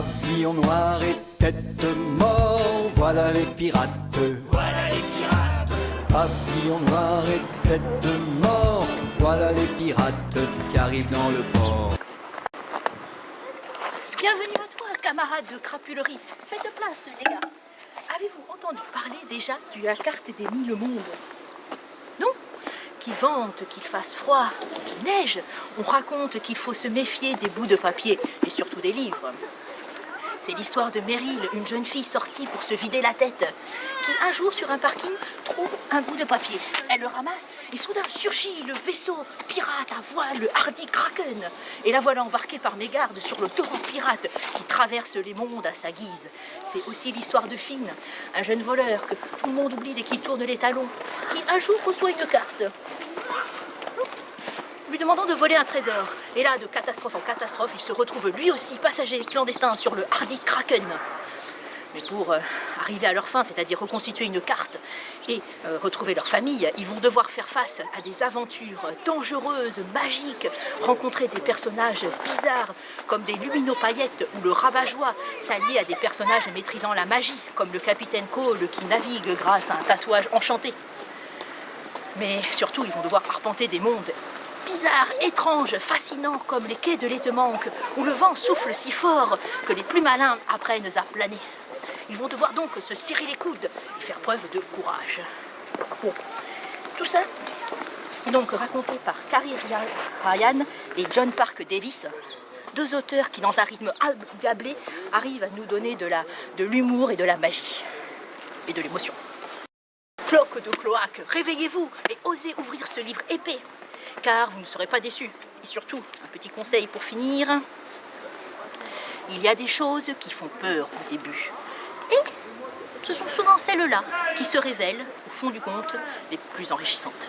Pavillon noir et tête mort, voilà les pirates. Voilà les pirates. Pavillon noir et tête mort, voilà les pirates qui arrivent dans le port. Bienvenue à toi, camarade de crapulerie. Faites place, les gars. Avez-vous entendu parler déjà de la carte des 1000 mondes? Non? Qui vante qu'il fasse froid, qu'il neige. On raconte qu'il faut se méfier des bouts de papier et surtout des livres. C'est l'histoire de Meryl, une jeune fille sortie pour se vider la tête, qui un jour sur un parking trouve un bout de papier. Elle le ramasse et soudain surgit le vaisseau pirate à voile, le Hardy Kraken. Et la voilà embarquée par mégarde sur le torrent pirate qui traverse les mondes à sa guise. C'est aussi l'histoire de Finn, un jeune voleur que tout le monde oublie dès qu'il tourne les talons, qui un jour reçoit une carte lui demandant de voler un trésor. Et là, de catastrophe en catastrophe, il se retrouve lui aussi passager clandestin sur le Hardy Kraken. Mais pour arriver à leur fin, c'est-à-dire reconstituer une carte et retrouver leur famille, ils vont devoir faire face à des aventures dangereuses, magiques, rencontrer des personnages bizarres comme des luminopaillettes ou le rabat-joie, s'allier à des personnages maîtrisant la magie, comme le capitaine Cole qui navigue grâce à un tatouage enchanté. Mais surtout, ils vont devoir arpenter des mondes bizarres, étranges, fascinants, comme les quais de l'Étemanque, où le vent souffle si fort que les plus malins apprennent à planer. Ils vont devoir donc se serrer les coudes et faire preuve de courage. Bon, tout ça est donc raconté par Carrie Ryan et John Parke Davis, deux auteurs qui, dans un rythme diablé, arrivent à nous donner de l'humour et de la magie, et de l'émotion. Cloque de cloaque, réveillez-vous et osez ouvrir ce livre épais, car vous ne serez pas déçus. Et surtout, un petit conseil pour finir, il y a des choses qui font peur au début. Et ce sont souvent celles-là qui se révèlent, au fond du compte, les plus enrichissantes.